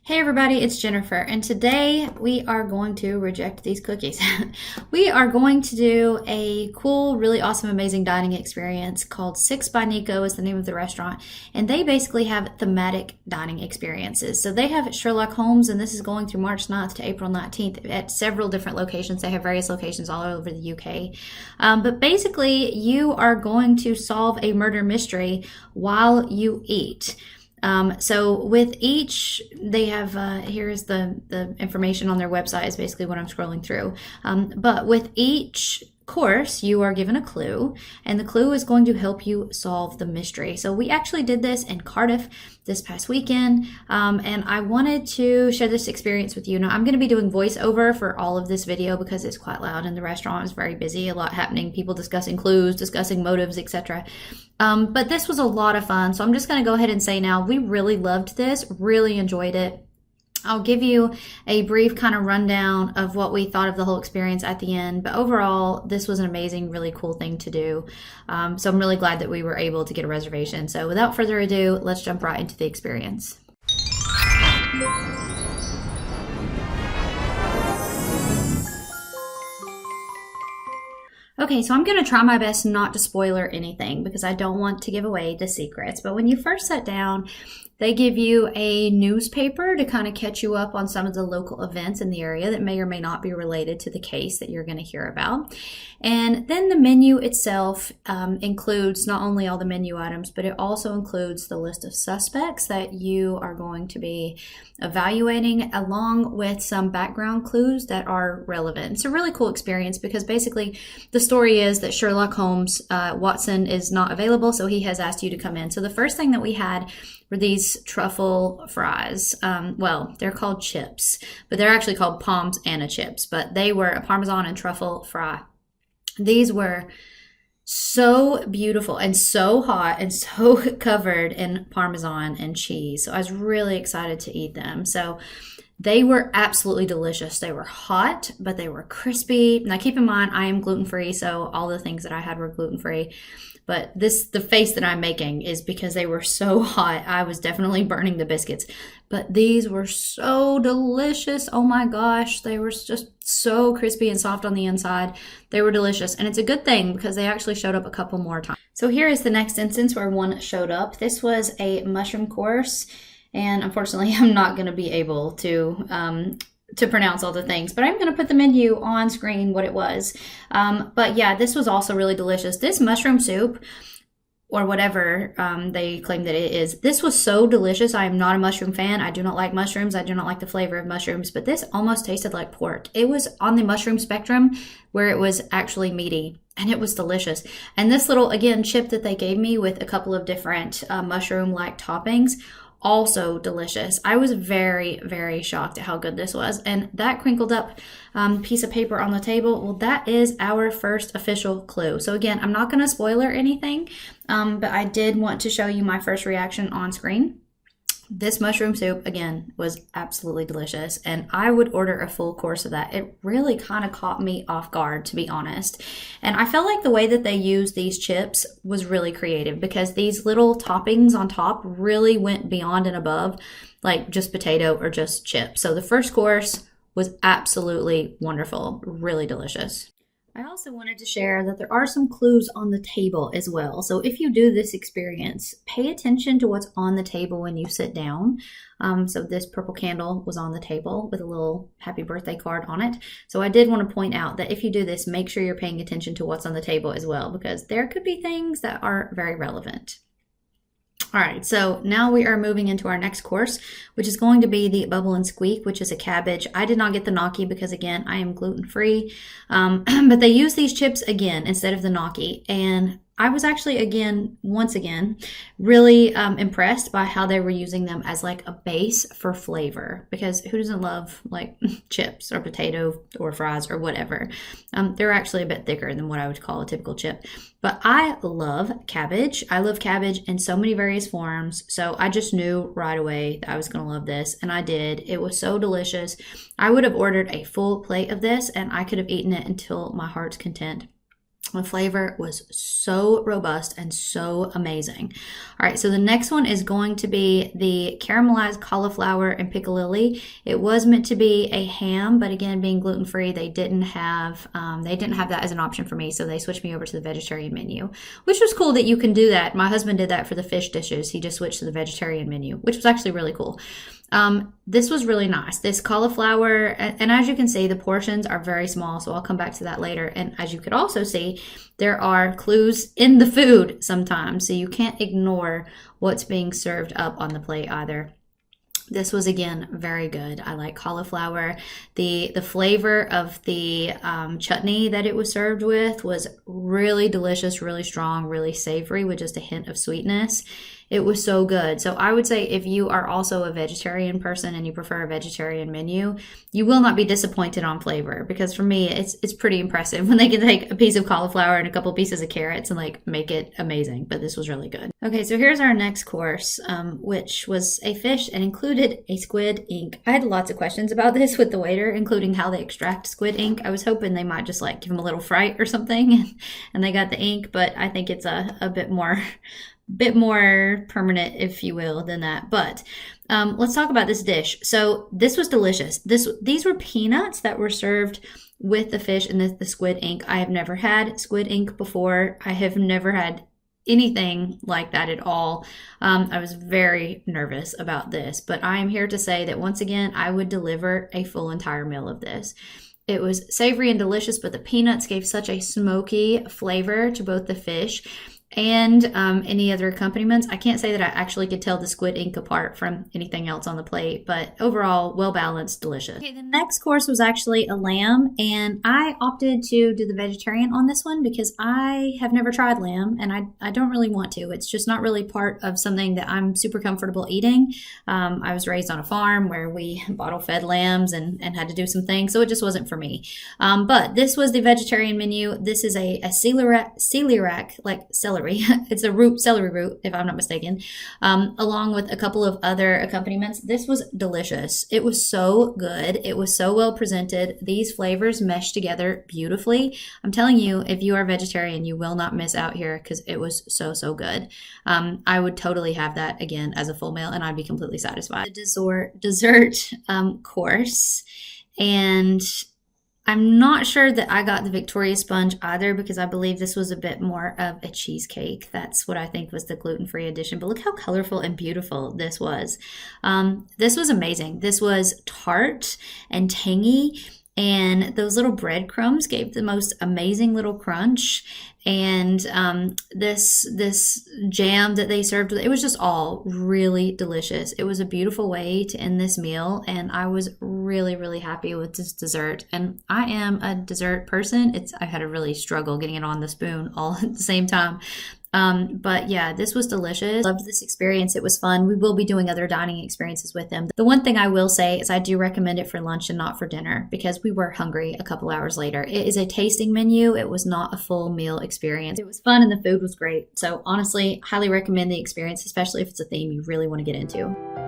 Hey everybody, it's Jennifer, and today we are going to reject these cookies. We are going to do a cool, really awesome, amazing dining experience called 6 by Nico is the name of the restaurant, and they basically have thematic dining experiences. So they have Sherlock Holmes, and this is going through March 9th to April 19th at several different locations. They have various locations all over the UK. But basically, you are going to solve a murder mystery while you eat. So with each, they have, here's the information on their website is basically what I'm scrolling through. But with each course, you are given a clue, and the clue is going to help you solve the mystery. So we actually did this in Cardiff this past weekend, and I wanted to share this experience with you. Now, I'm going to be doing voiceover for all of this video because it's quite loud in the restaurant. It's very busy, a lot happening, people discussing clues, discussing motives, etc. But this was a lot of fun, so I'm just going to go ahead and say now, we really loved this, really enjoyed it. I'll give you a brief kind of rundown of what we thought of the whole experience at the end, but overall, this was an amazing, really cool thing to do. So I'm really glad that we were able to get a reservation. So without further ado, let's jump right into the experience. Okay, so I'm going to try my best not to spoiler anything because I don't want to give away the secrets. But when you first sit down, they give you a newspaper to kind of catch you up on some of the local events in the area that may or may not be related to the case that you're going to hear about. And then the menu itself includes not only all the menu items, but it also includes the list of suspects that you are going to be evaluating, along with some background clues that are relevant. It's a really cool experience because basically the story is that Sherlock Holmes, Watson, is not available, so he has asked you to come in. So the first thing that we had were these truffle fries. Well, they're called chips, but they're actually called Palms Anna chips, but they were a Parmesan and truffle fry. These were so beautiful and so hot and so covered in Parmesan and cheese. So I was really excited to eat them. So they were absolutely delicious. They were hot, but they were crispy. Now keep in mind, I am gluten-free, so all the things that I had were gluten-free. But the face that I'm making is because they were so hot. I was definitely burning the biscuits. But these were so delicious. Oh my gosh. They were just so crispy and soft on the inside. They were delicious. And it's a good thing because they actually showed up a couple more times. So here is the next instance where one showed up. This was a mushroom course. And unfortunately, I'm not going to be able to pronounce all the things, but I'm going to put the menu on screen what it was. But yeah, this was also really delicious. This mushroom soup, or whatever they claim that it is, this was so delicious. I am not a mushroom fan. I do not like mushrooms. I do not like the flavor of mushrooms, but this almost tasted like pork. It was on the mushroom spectrum where it was actually meaty, and it was delicious. And this little, again, chip that they gave me with a couple of different mushroom-like toppings, also delicious. I was very, very shocked at how good this was. And that crinkled up piece of paper on the table, well, that is our first official clue. So again, I'm not going to spoiler anything, but I did want to show you my first reaction on screen. This mushroom soup, again, was absolutely delicious, and I would order a full course of that. It really kind of caught me off guard, to be honest. And I felt like the way that they used these chips was really creative because these little toppings on top really went beyond and above like just potato or just chips. So the first course was absolutely wonderful, really delicious. I also wanted to share that there are some clues on the table as well. So if you do this experience, pay attention to what's on the table when you sit down. So this purple candle was on the table with a little happy birthday card on it. So I did want to point out that if you do this, make sure you're paying attention to what's on the table as well, because there could be things that are very relevant. All right, so now we are moving into our next course, which is going to be the Bubble and Squeak, which is a cabbage. I did not get the gnocchi because, again, I am gluten-free, but they use these chips again instead of the gnocchi, and I was actually, once again, really impressed by how they were using them as like a base for flavor, because who doesn't love like chips or potato or fries or whatever? They're actually a bit thicker than what I would call a typical chip. But I love cabbage. I love cabbage in so many various forms. So I just knew right away that I was going to love this. And I did. It was so delicious. I would have ordered a full plate of this and I could have eaten it until my heart's content. The flavor was so robust and so amazing. All right, so the next one is going to be the caramelized cauliflower and piccalilli. It was meant to be a ham, but again, being gluten-free, they didn't have that as an option for me, so they switched me over to the vegetarian menu, which was cool that you can do that. My husband did that for the fish dishes. He just switched to the vegetarian menu, which was actually really cool. This was really nice. This cauliflower, and as you can see, the portions are very small, so I'll come back to that later. And as you could also see, there are clues in the food sometimes, so you can't ignore what's being served up on the plate either. This was, again, very good. I like cauliflower. The flavor of the chutney that it was served with was really delicious, really strong, really savory with just a hint of sweetness. It was so good. So I would say if you are also a vegetarian person and you prefer a vegetarian menu, you will not be disappointed on flavor, because for me, it's pretty impressive when they can take a piece of cauliflower and a couple pieces of carrots and like make it amazing. But this was really good. Okay, so here's our next course, which was a fish and included a squid ink. I had lots of questions about this with the waiter, including how they extract squid ink. I was hoping they might just like give them a little fright or something and they got the ink, but I think it's a bit more permanent, if you will, than that. But let's talk about this dish. So this was delicious. These were peanuts that were served with the fish and the squid ink. I have never had squid ink before. I have never had anything like that at all. I was very nervous about this, but I am here to say that once again, I would deliver a full entire meal of this. It was savory and delicious, but the peanuts gave such a smoky flavor to both the fish and any other accompaniments. I can't say that I actually could tell the squid ink apart from anything else on the plate, but overall, well-balanced, delicious. Okay, the next course was actually a lamb, and I opted to do the vegetarian on this one because I have never tried lamb, and I don't really want to. It's just not really part of something that I'm super comfortable eating. I was raised on a farm where we bottle-fed lambs and had to do some things, so it just wasn't for me. But this was the vegetarian menu. This is a celiac, like celery. It's a celery root, if I'm not mistaken, along with a couple of other accompaniments. This was delicious. It was so good. It was so well presented. These flavors meshed together beautifully. I'm telling you, if you are vegetarian, you will not miss out here because it was so good. I would totally have that again as a full meal, and I'd be completely satisfied. The dessert course, and I'm not sure that I got the Victoria sponge either, because I believe this was a bit more of a cheesecake. That's what I think was the gluten-free edition. But look how colorful and beautiful this was. This was amazing. This was tart and tangy, and those little breadcrumbs gave the most amazing little crunch. And this jam that they served with, it was just all really delicious. It was a beautiful way to end this meal, and I was really happy with this dessert. And I am a dessert person. I had to really struggle getting it on the spoon all at the same time. But yeah, this was delicious. Loved this experience. It was fun. We will be doing other dining experiences with them. The one thing I will say is I do recommend it for lunch and not for dinner, because we were hungry a couple hours later. It is a tasting menu. It was not a full meal experience. It was fun and the food was great. So honestly, highly recommend the experience, especially if it's a theme you really want to get into.